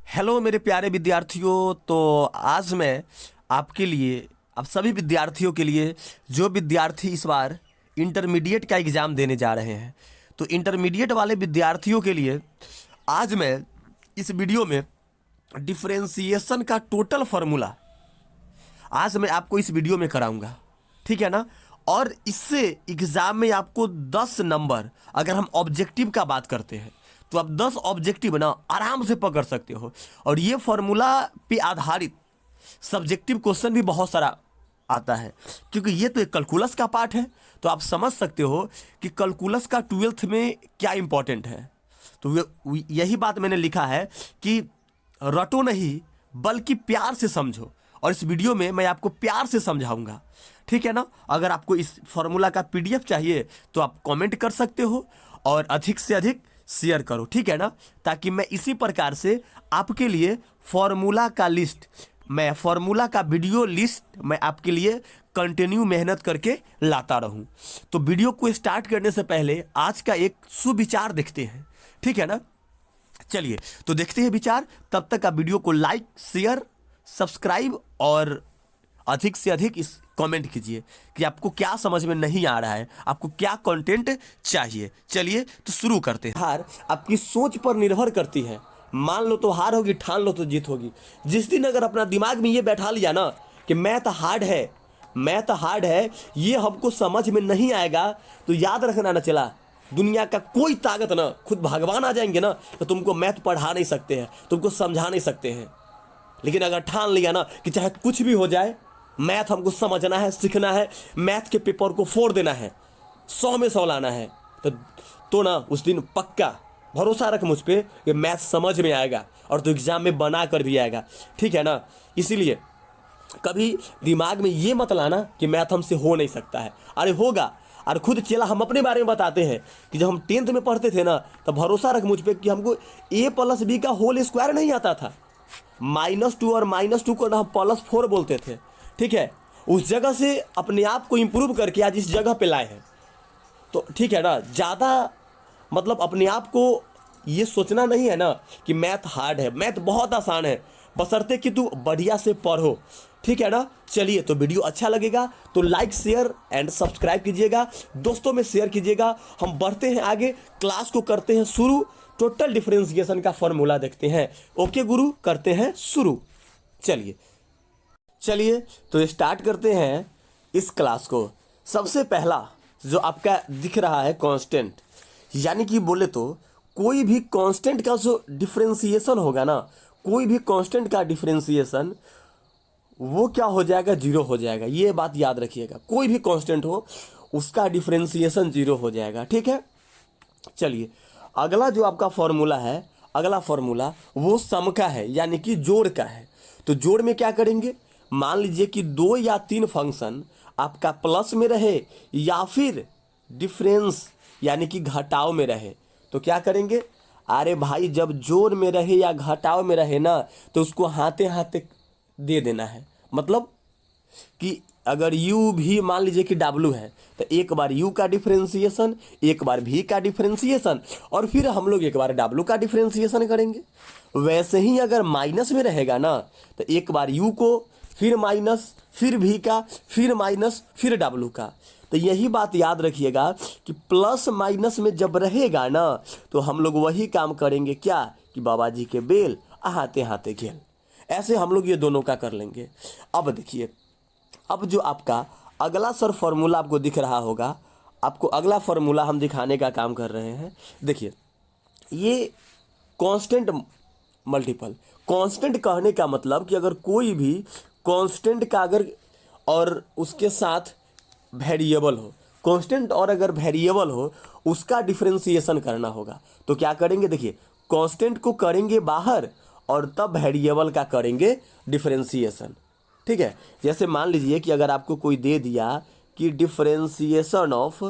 Hello मेरे प्यारे विद्यार्थियों। तो आज मैं आपके लिए, आप सभी विद्यार्थियों के लिए, जो विद्यार्थी इस बार इंटरमीडिएट का एग्ज़ाम देने जा रहे हैं, तो इंटरमीडिएट वाले विद्यार्थियों के लिए आज मैं इस वीडियो में डिफरेंशिएशन का टोटल फार्मूला आज मैं आपको इस वीडियो में कराऊंगा। ठीक है ना। और इससे एग्ज़ाम में आपको 10 नंबर, अगर हम ऑब्जेक्टिव का बात करते हैं तो आप 10 ऑब्जेक्टिव ना आराम से पकड़ सकते हो। और ये फार्मूला पे आधारित सब्जेक्टिव क्वेश्चन भी बहुत सारा आता है, क्योंकि ये तो एक कैलकुलस का पार्ट है। तो आप समझ सकते हो कि कैलकुलस का 12th में क्या इंपॉर्टेंट है। तो यही बात मैंने लिखा है कि रटो नहीं बल्कि प्यार से समझो, और इस वीडियो में मैं आपको प्यार से समझाऊंगा। ठीक है ना। अगर आपको इस फॉर्मूला का पीडीएफ चाहिए तो आप कमेंट कर सकते हो और अधिक से अधिक शेयर करो। ठीक है ना, ताकि मैं इसी प्रकार से आपके लिए फॉर्मूला का लिस्ट, मैं फॉर्मूला का वीडियो लिस्ट मैं आपके लिए कंटिन्यू मेहनत करके लाता रहूं। तो वीडियो को स्टार्ट करने से पहले आज का एक सुविचार देखते हैं। ठीक है ना। चलिए तो देखते हैं विचार। तब तक आप वीडियो को लाइक, शेयर, सब्सक्राइब और अधिक से अधिक इस कमेंट कीजिए कि आपको क्या समझ में नहीं आ रहा है, आपको क्या कंटेंट चाहिए। चलिए तो शुरू करते हैं। हार आपकी सोच पर निर्भर करती है। मान लो तो हार होगी, ठान लो तो जीत होगी। जिस दिन अगर अपना दिमाग में ये बैठा लिया ना कि मैथ हार्ड है, मैथ हार्ड है, ये हमको समझ में नहीं आएगा, तो याद रखना ना चला, दुनिया का कोई ताकत ना, खुद भगवान आ जाएंगे ना, तो तुमको मैथ पढ़ा नहीं सकते हैं, तुमको समझा नहीं सकते हैं। लेकिन अगर ठान लिया ना कि चाहे कुछ भी हो जाए, मैथ हमको समझना है, सीखना है, मैथ के पेपर को फोड़ देना है, 100 में 100 लाना है, तो ना उस दिन पक्का भरोसा रख मुझ पे कि मैथ समझ में आएगा और तो एग्जाम में बना कर भी आएगा। ठीक है ना। इसीलिए कभी दिमाग में ये मत लाना कि मैथ हमसे हो नहीं सकता है। अरे होगा। और खुद चला, हम अपने बारे में बताते हैं कि जब हम 10th में पढ़ते थे ना, तब भरोसा रख मुझ पे कि हमको a+b का होल स्क्वायर नहीं आता था। -2 और -2 को ना हम +4 बोलते थे। ठीक है। उस जगह से अपने आप को इम्प्रूव करके आज इस जगह पे लाए हैं। तो ठीक है ना, ज़्यादा मतलब अपने आप को ये सोचना नहीं है ना कि मैथ हार्ड है। मैथ बहुत आसान है, बशर्ते कि तू बढ़िया से पढ़ो। ठीक है ना। चलिए तो वीडियो अच्छा लगेगा तो लाइक, शेयर एंड सब्सक्राइब कीजिएगा, दोस्तों में शेयर कीजिएगा। हम बढ़ते हैं आगे, क्लास को करते हैं शुरू। टोटल डिफरेंशिएशन का फॉर्मूला देखते हैं। ओके गुरु, करते हैं शुरू। चलिए चलिए तो स्टार्ट करते हैं इस क्लास को। सबसे पहला जो आपका दिख रहा है कांस्टेंट, यानी कि बोले तो कोई भी कांस्टेंट का जो डिफरेंशिएशन होगा ना, कोई भी कांस्टेंट का डिफरेंशिएशन वो क्या हो जाएगा, जीरो हो जाएगा। ये बात याद रखिएगा, कोई भी कांस्टेंट हो उसका डिफरेंशिएशन जीरो हो जाएगा। ठीक है। चलिए अगला जो आपका फॉर्मूला है, अगला फॉर्मूला वो सम का है, यानी कि जोड़ का है। तो जोड़ में क्या करेंगे, मान लीजिए कि 2 या 3 फंक्शन आपका प्लस में रहे या फिर डिफरेंस यानी कि घटाव में रहे, तो क्या करेंगे, अरे भाई जब जोड़ में रहे या घटाव में रहे ना, तो उसको हाथे हाथे दे देना है। मतलब कि अगर u भी मान लीजिए कि w है, तो एक बार u का डिफरेंशिएशन, एक बार v का डिफरेंशिएशन, और फिर हम लोग एक बार w का डिफरेंशिएशन करेंगे। वैसे ही अगर माइनस में रहेगा ना, तो एक बार u को, फिर माइनस, फिर v का, फिर माइनस, फिर w का। तो यही बात याद रखिएगा कि प्लस माइनस में जब रहेगा ना, तो हम लोग वही काम करेंगे, क्या कि बाबा जी के बेल हाथे हाथे घेल। ऐसे हम लोग ये दोनों का कर लेंगे। अब देखिए, अब जो आपका अगला सर फॉर्मूला आपको दिख रहा होगा, आपको अगला फॉर्मूला हम दिखाने का काम कर रहे हैं। देखिए ये कांस्टेंट मल्टीपल, कांस्टेंट कहने का मतलब कि अगर कोई भी कांस्टेंट का अगर और उसके साथ वेरिएबल हो, कांस्टेंट और अगर वेरिएबल हो, उसका डिफरेंशिएशन करना होगा। तो क्या करेंगे, देखिए कांस्टेंट को करेंगे बाहर और तब वेरिएबल का करेंगे डिफरेंशिएशन। ठीक है। जैसे मान लीजिए कि अगर आपको कोई दे दिया कि differentiation of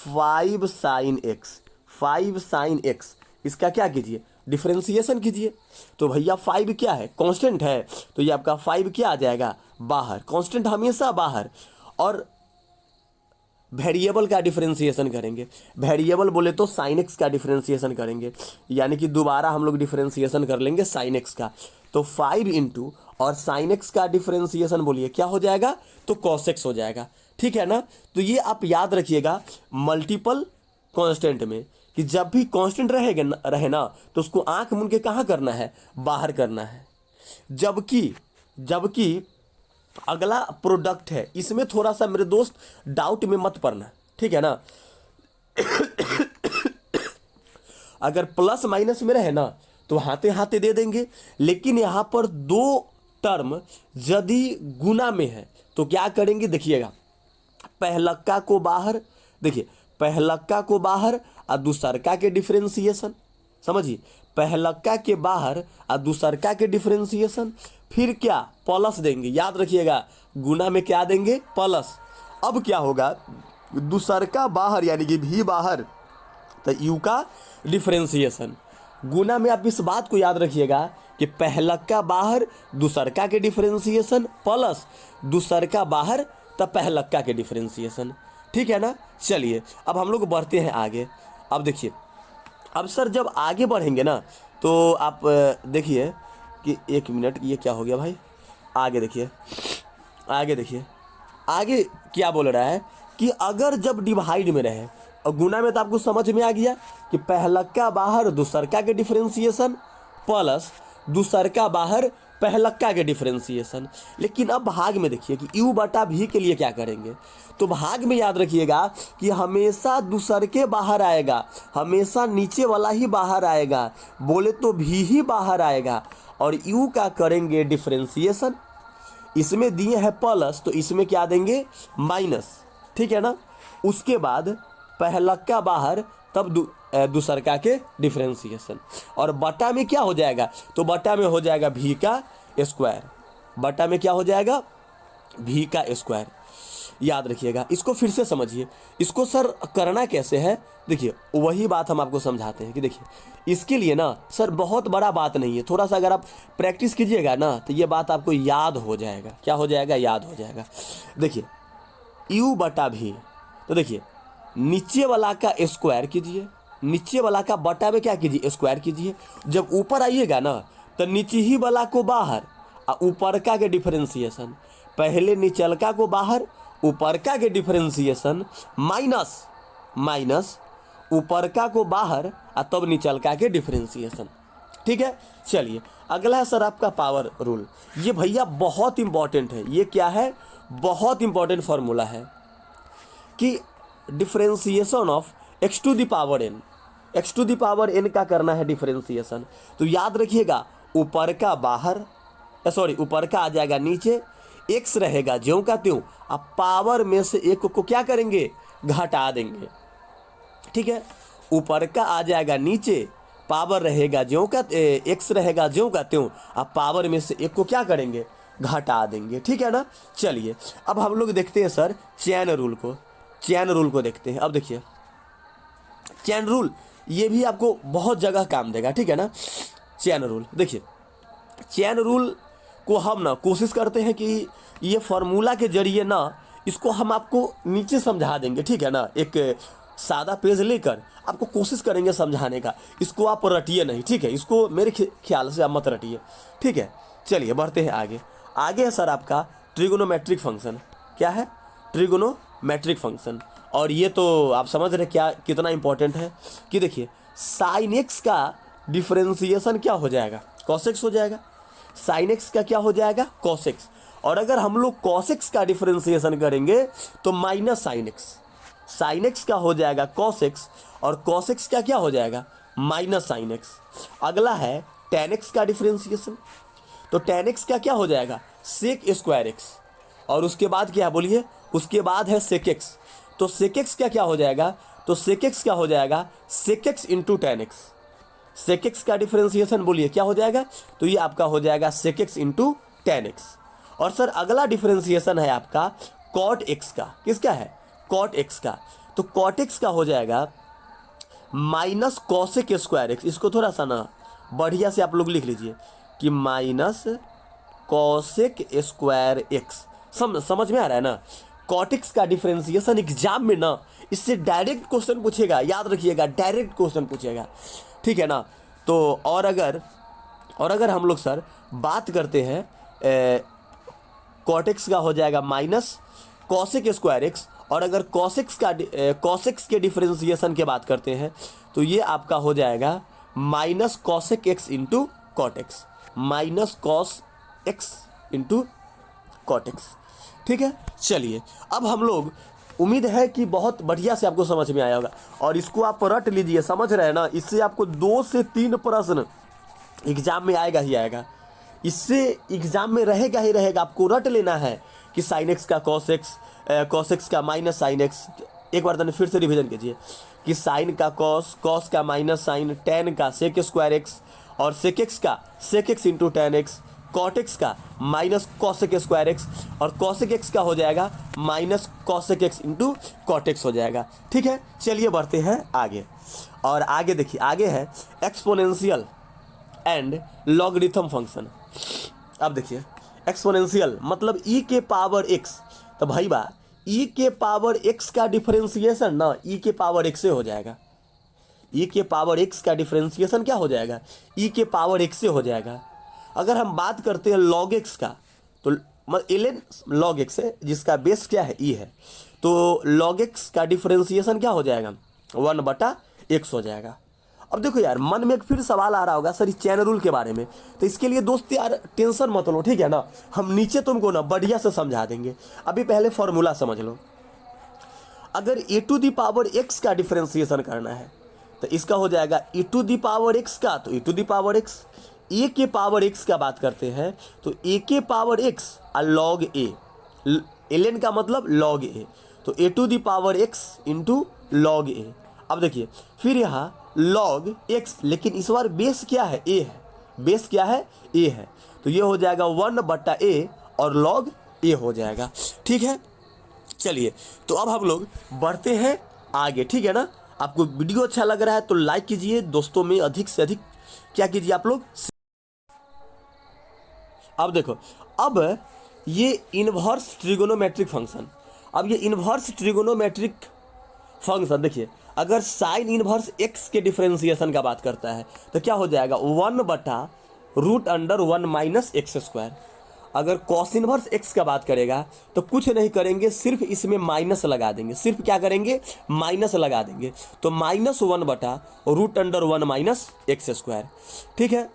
5 sin x, 5 sin x, इसका क्या कीजिए, डिफरेंशिएशन कीजिए। तो भैया 5 क्या है, कांस्टेंट है, तो ये आपका 5 क्या आ जाएगा, बाहर। कांस्टेंट हमेशा बाहर। और वेरिएबल का डिफरेंशिएशन करेंगे। वेरिएबल बोले तो साइन एक्स का डिफरेंशिएशन करेंगे, यानी कि दोबारा हम लोग डिफरेंशिएशन कर लेंगे साइन एक्स का। तो 5 इंटू और साइन एक्स का डिफरेंशिएशन बोलिए क्या हो जाएगा, तो कॉस एक्स हो जाएगा। ठीक है ना। तो ये आप याद रखिएगा मल्टीपल कांस्टेंट में कि जब भी कांस्टेंट रहे ना तो उसको आंख मूंद के कहाँ करना है, बाहर करना है। जबकि अगला प्रोडक्ट है, इसमें थोड़ा सा मेरे दोस्त डाउट में मत पड़ना, ठीक है ना। अगर प्लस माइनस में रहे ना तो हाथे हाथे दे देंगे, लेकिन यहाँ पर दो टर्म यदि गुना में है तो क्या करेंगे, देखिएगा पहलक्का को बाहर, देखिए पहलक्का को बाहर और दूसरका के डिफरेंशिएशन, समझिए पहलक्का के बाहर और दूसरका के डिफरेंशिएशन, फिर क्या प्लस देंगे, याद रखिएगा गुना में क्या देंगे, प्लस। अब क्या होगा, दूसरका बाहर यानी कि भी बाहर, तो यू का डिफरेंशिएशन। गुना में आप इस बात को याद रखिएगा कि पहलक्का बाहर दूसरका के डिफरेंशिएशन प्लस दूसरका बाहर तब पहलक्का के डिफरेंशिएशन, ठीक है ना। चलिए अब हम लोग बढ़ते हैं आगे। अब देखिए, अब सर जब आगे बढ़ेंगे ना तो आप देखिए कि 1 मिनट, ये क्या हो गया भाई, आगे देखिए आगे क्या बोल रहा है कि अगर जब डिवाइड में रहे और गुना में, तो आपको समझ में आ गया कि पहलक्का बाहर दूसरका के डिफरेंशिएशन प्लस दूसरका बाहर पहलक्का के डिफरेंशिएशन। लेकिन अब भाग में देखिए कि u बटा भी के लिए क्या करेंगे, तो भाग में याद रखिएगा कि हमेशा दूसर के बाहर आएगा, हमेशा नीचे वाला ही बाहर आएगा, बोले तो भी ही बाहर आएगा, और u का करेंगे डिफरेंशिएशन। इसमें दिए हैं प्लस तो इसमें क्या देंगे, माइनस, ठीक है ना। उसके बाद पहलक्का बाहर तब दूसरका के डिफरेंशिएशन, और बटा में क्या हो जाएगा, तो बटा में हो जाएगा भी का स्क्वायर, बटा में क्या हो जाएगा, भी का स्क्वायर। याद रखिएगा, इसको फिर से समझिए, इसको सर करना कैसे है, देखिए वही बात हम आपको समझाते हैं कि देखिए इसके लिए ना सर बहुत बड़ा बात नहीं है, थोड़ा सा अगर आप प्रैक्टिस कीजिएगा ना तो ये बात आपको याद हो जाएगा। क्या हो जाएगा, याद हो जाएगा। देखिए u बटा भी, तो देखिए नीचे वाला का स्क्वायर कीजिए, नीचे वाला का बटा में क्या कीजिए, स्क्वायर कीजिए। जब ऊपर आइएगा ना तो नीचे ही वाला को बाहर और ऊपर का के डिफरेंशिएशन, पहले निचलका को बाहर ऊपर का के डिफरेंशिएशन माइनस ऊपर का को बाहर और तब निचलका के डिफरेंशिएशन, ठीक है। चलिए अगला है सर आपका पावर रूल। ये भैया बहुत इंपॉर्टेंट है, ये क्या है, बहुत इंपॉर्टेंट फॉर्मूला है कि differentiation of x to the power n, x to the power n का करना है डिफरेंशिएशन। तो याद रखिएगा ऊपर का बाहर, सॉरी ऊपर का आ जाएगा नीचे, x रहेगा ज्यों का त्यों, अब पावर में से एक को क्या करेंगे, घटा देंगे, ठीक है। ऊपर का आ जाएगा नीचे, पावर रहेगा ज्यों का, x रहेगा ज्यों का त्यों, अब पावर में से एक को क्या करेंगे, घटा देंगे, ठीक है ना। चलिए अब हम लोग देखते हैं सर चैन रूल को, चैन रूल को देखते हैं। अब देखिए चैन रूल ये भी आपको बहुत जगह काम देगा, ठीक है ना। चैन रूल देखिए, चैन रूल को हम ना कोशिश करते हैं कि ये फार्मूला के जरिए ना इसको हम आपको नीचे समझा देंगे, ठीक है ना। एक सादा पेज लेकर आपको कोशिश करेंगे समझाने का, इसको आप रटिए नहीं, ठीक है। इसको मेरे ख्याल से आप मत रटिए, ठीक है। चलिए बढ़ते हैं आगे। आगे है सर आपका ट्रिगोनोमेट्रिक फंक्शन। क्या है, ट्रिगोनोमेट्रिक फंक्शन। और ये तो आप समझ रहे क्या कितना इंपॉर्टेंट है कि देखिए साइन एक्स का डिफरेंशिएशन क्या हो जाएगा, कॉस एक्स हो जाएगा। साइन एक्स का क्या हो जाएगा, कॉस एक्स। और अगर हम लोग कॉस एक्स का डिफरेंशिएशन करेंगे तो minus sine x, sine x का हो जाएगा कॉस एक्स और कॉस एक्स का क्या हो जाएगा, माइनस साइन एक्स। अगला है टेन एक्स का डिफरेंशिएशन, तो टेन एक्स का क्या हो जाएगा, सेक स्क्वायर एक्स। और उसके बाद क्या बोलिए, उसके बाद है सेक एक्स, तो सेक एक्स का क्या हो जाएगा, तो सेक एक्स क्या हो जाएगा, sec x into tan x. Sec x का डिफरेंशिएशन बोलिए क्या हो जाएगा, तो ये आपका हो जाएगा sec x into tan x. और सर अगला डिफरेंशिएशन है आपका कॉट एक्स का, किसका है, कॉट एक्स का। तो कॉट एक्स का हो जाएगा माइनस कॉसेक स्क्वायर एक्स। इसको थोड़ा सा ना बढ़िया से आप लोग लिख लीजिए कि माइनस कॉसेक स्क्वायर एक्स। समझ में आ रहा है ना। कॉट एक्स का डिफरेंशिएशन एग्जाम में ना इससे डायरेक्ट क्वेश्चन पूछेगा, याद रखिएगा, डायरेक्ट क्वेश्चन पूछेगा, ठीक है ना। तो और अगर हम लोग सर बात करते हैं कॉट एक्स का हो जाएगा माइनस कॉसेक स्क्वायर एक्स, और अगर कॉसेक्स के डिफरेंशिएशन की बात करते हैं तो ये आपका हो जाएगा minus cosec x into cot x, minus cos x into cot x, ठीक है। चलिए अब हम लोग, उम्मीद है कि बहुत बढ़िया से आपको समझ में आया होगा, और इसको आप रट लीजिए, समझ रहे हैं ना। इससे आपको 2 से 3 प्रश्न एग्जाम में आएगा ही आएगा, इससे एग्जाम में रहेगा ही रहेगा। आपको रट लेना है कि साइन एक्स का कॉस एक्स का माइनस साइन एक्स, एक बार फिर से रिवीजन कीजिए कि साइन का कॉस का माइनस साइन, टेन का सेक स्क्वायर एक्स, और सेक एक्स का sec x into tan x, cot x का माइनस कॉसेक स्क्वायर एक्स, और कॉसेक एक्स का हो जाएगा minus cosec x into cot x हो जाएगा, ठीक है। चलिए बढ़ते हैं आगे, और आगे देखिए, आगे है एक्सपोनेंशियल एंड लॉगरिथम फंक्शन। अब देखिए एक्सपोनेंशियल मतलब ई के पावर एक्स, तो भाई बा ई के पावर एक्स का डिफरेंशिएशन ना ई के पावर एक्स से हो जाएगा, ई के पावर एक्स का डिफरेंशिएशन क्या हो जाएगा, ई के पावर एक्स से हो जाएगा। अगर हम बात करते हैं लॉग एक्स का, तो ln लॉग एक्स है जिसका बेस क्या है, ई है, तो लॉग एक्स का डिफरेंशिएशन क्या हो जाएगा, 1/x हो जाएगा। अब देखो यार, मन में एक फिर सवाल आ रहा होगा सर चैन रूल के बारे में, तो इसके लिए दोस्त यार टेंशन मत लो, ठीक है ना, हम नीचे तुमको ना बढ़िया से समझा देंगे। अभी पहले फॉर्मूला समझ लो। अगर a to the power x का डिफरेंशिएशन करना है तो इसका हो जाएगा e to the power x का, तो e to the power x, a के पावर एक्स का बात करते हैं तो ए के पावर एक्स और लॉग ए, ln का मतलब लॉग ए, तो a to the power x into log a. अब देखिए फिर यहाँ लॉग एक्स, लेकिन इस बार बेस क्या है, ए है, बेस क्या है, ए है, तो ये हो जाएगा 1/a और लॉग ए हो जाएगा, ठीक है। चलिए तो अब हम लोग बढ़ते हैं आगे, ठीक है ना। आपको वीडियो अच्छा लग रहा है तो लाइक कीजिए, दोस्तों में अधिक से अधिक क्या कीजिए आप लोग। अब देखो, अब ये इन्वर्स ट्रिगोनोमेट्रिक फंक्शन, अब ये इन्वर्स ट्रिगोनोमेट्रिक फंक्शन देखिए, अगर साइन इन्वर्स एक्स के डिफरेंशिएशन का बात करता है तो क्या हो जाएगा 1/√1 माइनस एक्स स्क्वायर। अगर कॉस इन्वर्स एक्स का बात करेगा तो कुछ नहीं करेंगे, सिर्फ इसमें माइनस लगा देंगे, सिर्फ क्या करेंगे, माइनस लगा देंगे, तो -1/√1 माइनस एक्स स्क्वायर, ठीक है।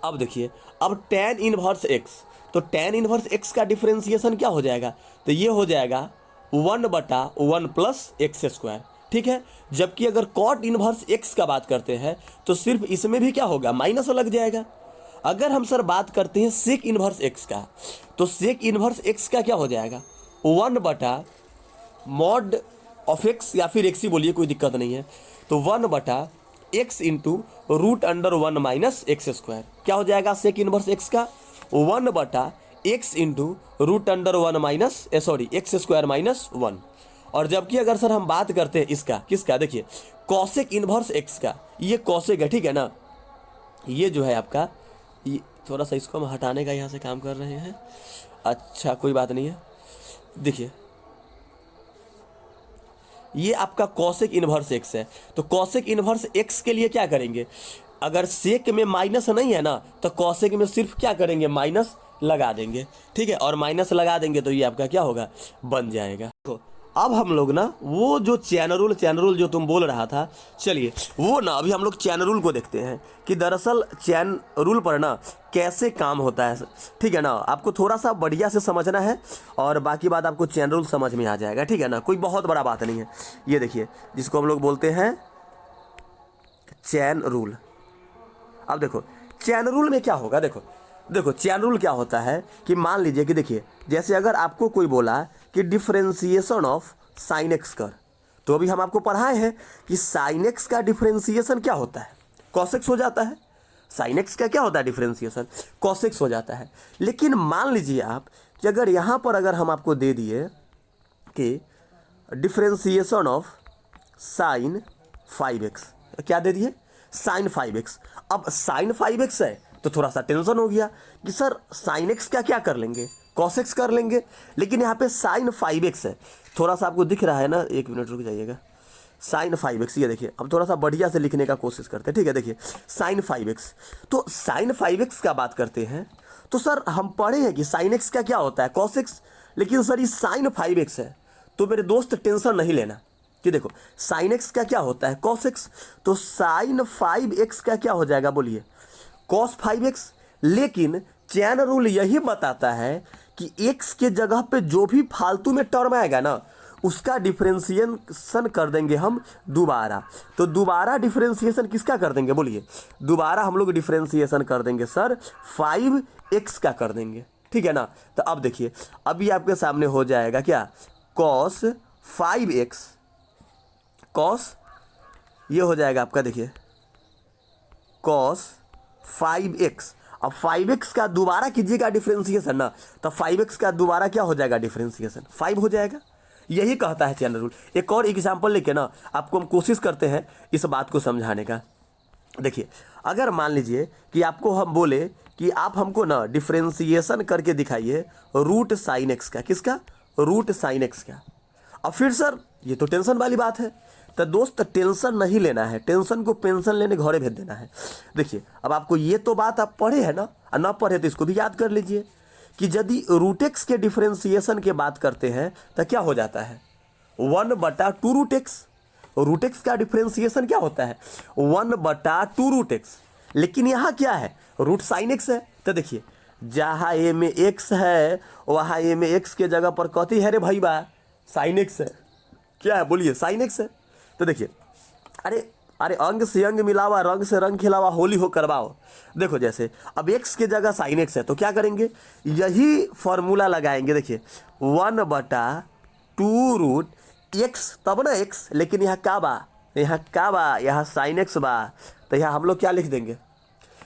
अब देखिए, अब tan इन्वर्स एक्स, तो tan इन्वर्स एक्स का डिफरेंशिएशन क्या हो जाएगा, तो ये हो जाएगा 1/1 प्लस एक्स स्क्वायर, ठीक है। जबकि अगर कॉट इन्वर्स एक्स का बात करते हैं तो सिर्फ इसमें भी क्या होगा, माइनस लग जाएगा। अगर हम सर बात करते हैं सेक इन्वर्स एक्स का, तो सेक इन्वर्स एक्स का क्या हो जाएगा 1/mod ऑफ एक्स, या फिर एक्स ही बोलिए, कोई दिक्कत नहीं है, तो 1/x into √1 minus x square. क्या हो जाएगा सेक इन्वर्स एक्स का 1/x into √1 minus x square minus 1। और जबकि अगर सर हम बात करते हैं इसका, किसका, देखिए कॉसेक इन्वर्स एक्स का, ये कॉसेक है, ठीक है ना, ये जो है आपका, ये थोड़ा सा इसको हम हटाने का यहाँ से काम कर रहे हैं, अच्छा कोई बात नहीं है। देखिए ये आपका कॉसेक इन्वर्स एक्स है, तो कॉसेक इन्वर्स एक्स के लिए क्या करेंगे, अगर सेक में माइनस नहीं है ना तो कॉसेक में सिर्फ क्या करेंगे, माइनस लगा देंगे, ठीक है, और माइनस लगा देंगे तो ये आपका क्या होगा, बन जाएगा। तो अब हम लोग ना वो जो चैन रूल जो तुम बोल रहा था, चलिए वो ना अभी हम लोग चैन रूल को देखते हैं कि दरअसल चैन रूल पर ना कैसे काम होता है, ठीक है ना। आपको थोड़ा सा बढ़िया से समझना है और बाकी बात आपको चैन रूल समझ में आ जाएगा, ठीक है ना, कोई बहुत बड़ा बात नहीं है। ये देखिए जिसको हम लोग बोलते हैं चैन रूल। अब देखो चैन रूल में क्या होगा, देखो चैन रूल क्या होता है कि मान लीजिए कि देखिए, जैसे अगर आपको कोई बोला कि डिफरेंशिएशन ऑफ साइन एक्स कर, तो अभी हम आपको पढ़ाए हैं कि साइन एक्स का डिफरेंशिएशन क्या होता है, कॉस एक्स हो जाता है। साइन एक्स का क्या होता है डिफरेंशिएशन, कॉस एक्स हो जाता है। लेकिन मान लीजिए आप कि अगर यहाँ पर अगर हम आपको दे दिए कि डिफरेंशिएशन ऑफ साइन 5x, क्या दे दिए, साइन 5x। अब साइन 5x है तो थोड़ा सा टेंशन हो गया कि सर साइन एक्स का क्या कर लेंगे, cos x कर लेंगे। लेकिन यहाँ पे sin 5x है, थोड़ा सा आपको दिख रहा है ना, एक मिनट रुक जाइएगा। sin 5x, ये देखिए, अब थोड़ा सा बढ़िया से लिखने का कोशिश करते हैं, ठीक है। देखिए sin 5x, तो sin 5x का बात करते हैं तो सर हम पढ़े हैं कि sin x का क्या होता है cos x, लेकिन सर ये sin 5x है। तो मेरे दोस्त टेंशन नहीं लेना कि देखो sin x का क्या होता है cos x, तो sin 5x का क्या हो जाएगा बोलिए cos 5x। लेकिन चैन रूल यही बताता है कि x के जगह पे जो भी फालतू में टर्म आएगा ना उसका डिफरेंशिएशन कर देंगे हम दोबारा। तो दोबारा डिफरेंशिएशन किसका कर देंगे बोलिए, दोबारा हम लोग डिफरेंशिएशन कर देंगे सर 5x का कर देंगे, ठीक है ना। तो अब देखिए अभी आपके सामने हो जाएगा क्या cos 5x, cos ये हो जाएगा आपका, देखिए cos 5x। अब 5x का दोबारा कीजिएगा डिफरेंशिएशन ना, तो 5x का दोबारा क्या हो जाएगा डिफरेंशिएशन 5 हो जाएगा। यही कहता है चैन रूल। एक और एग्जांपल लेके ना आपको हम कोशिश करते हैं इस बात को समझाने का। देखिए अगर मान लीजिए कि आपको हम बोले कि आप हमको ना डिफरेंशिएशन करके दिखाइए रूट साइन एक्स का, किसका रूट साइन एक्स का। अब फिर सर ये तो टेंशन वाली बात है, तो दोस्त टेंशन नहीं लेना है, टेंशन को पेंशन लेने घरे भेज देना है। देखिए अब आपको ये तो बात आप पढ़े है ना, और ना पढ़े तो इसको भी याद कर लीजिए कि यदि रूट एक्स के डिफरेंशिएशन के बात करते हैं तो क्या हो जाता है 1/2 रूट एक्स। रूट एक्स का डिफरेंशिएशन क्या होता है 1/2 रूट एक्स। लेकिन यहाँ क्या है रूट साइन एक्स है। तो देखिए जहाँ ए में एक्स है वहाँ ए में एक्स के जगह पर कथी है रे भाई बा साइन एक्स है, क्या है बोलिए साइन एक्स है। तो देखिए अरे अरे अंग से अंग मिलावा रंग से रंग खिलावा होली हो करवाओ। देखो जैसे अब x के जगह साइन x है तो क्या करेंगे यही फॉर्मूला लगाएंगे। देखिए 1/2 रूट x तब ना x, लेकिन यहाँ का बा यहाँ साइन x बा, तो यहाँ हम लोग क्या लिख देंगे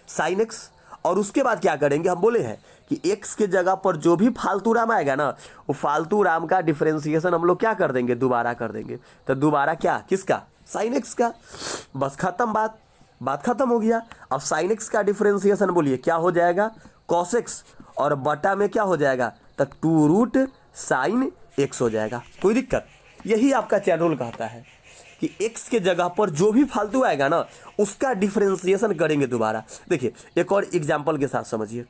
साइन x। और उसके बाद क्या करेंगे हम बोले हैं कि x के जगह पर जो भी फालतू राम आएगा ना वो फालतू राम का डिफरेंशिएशन हम लोग क्या कर देंगे दोबारा कर देंगे। तो दोबारा क्या किसका साइन एक्स का। बस खत्म बात खत्म हो गया। अब साइन एक्स का डिफरेंशिएशन बोलिए क्या हो जाएगा कॉस एक्स, और बटा में क्या हो जाएगा तो 2 रूट साइन एक्स हो जाएगा। कोई दिक्कत, यही आपका चैन रूल कहता है कि x के जगह पर जो भी फालतू आएगा ना उसका डिफरेंशिएशन करेंगे दोबारा। देखिए एक और एग्जाम्पल के साथ समझिए।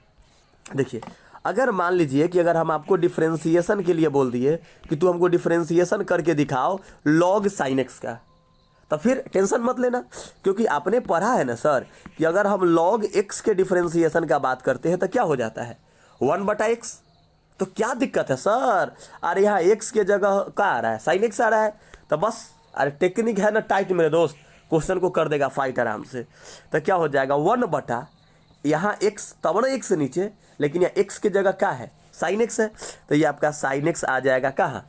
देखिए अगर मान लीजिए कि अगर हम आपको डिफरेंशिएशन के लिए बोल दिए कि तू हमको डिफरेंशिएशन करके दिखाओ लॉग साइन एक्स का, तो फिर टेंशन मत लेना, क्योंकि आपने पढ़ा है ना सर कि अगर हम log x के डिफरेंशिएशन का बात करते हैं तो क्या हो जाता है 1/x। तो क्या दिक्कत है सर, अरे यहाँ x के जगह क्या आ रहा है साइन x आ रहा है। तो बस अरे टेक्निक है ना टाइट मेरे दोस्त, क्वेश्चन को कर देगा फाइट आराम से। तो क्या हो जाएगा 1/, यहाँ x तब ना x नीचे, लेकिन यहाँ x की जगह क्या है साइन x है, तो ये आपका साइन x आ जाएगा कहाँ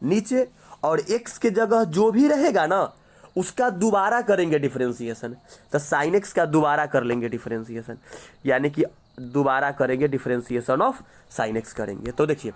नीचे। और x की जगह जो भी रहेगा ना उसका दोबारा करेंगे डिफरेंशिएशन, तो साइन एक्स का दोबारा कर लेंगे डिफरेंशिएशन, यानी कि दोबारा करेंगे डिफरेंशिएशन ऑफ साइन एक्स करेंगे। तो देखिए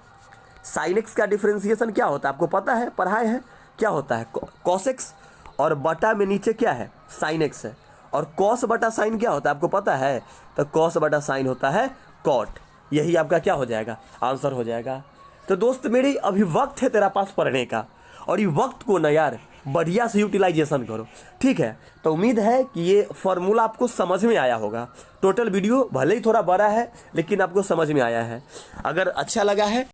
साइन एक्स का डिफरेंशिएशन क्या होता है आपको पता है पढ़ाए हैं, क्या होता है कॉस एक्स, और बटा में नीचे क्या है साइन एक्स है। और कॉस बटा साइन क्या होता है आपको पता है, तो कॉस बटा साइन होता है कॉट। यही आपका क्या हो जाएगा आंसर हो जाएगा। तो दोस्त मेरी अभी वक्त है तेरा पास पढ़ने का, और ये वक्त को ना यार बढ़िया से यूटिलाइजेशन करो, ठीक है। तो उम्मीद है कि ये फॉर्मूला आपको समझ में आया होगा। टोटल वीडियो भले ही थोड़ा बड़ा है लेकिन आपको समझ में आया है। अगर अच्छा लगा है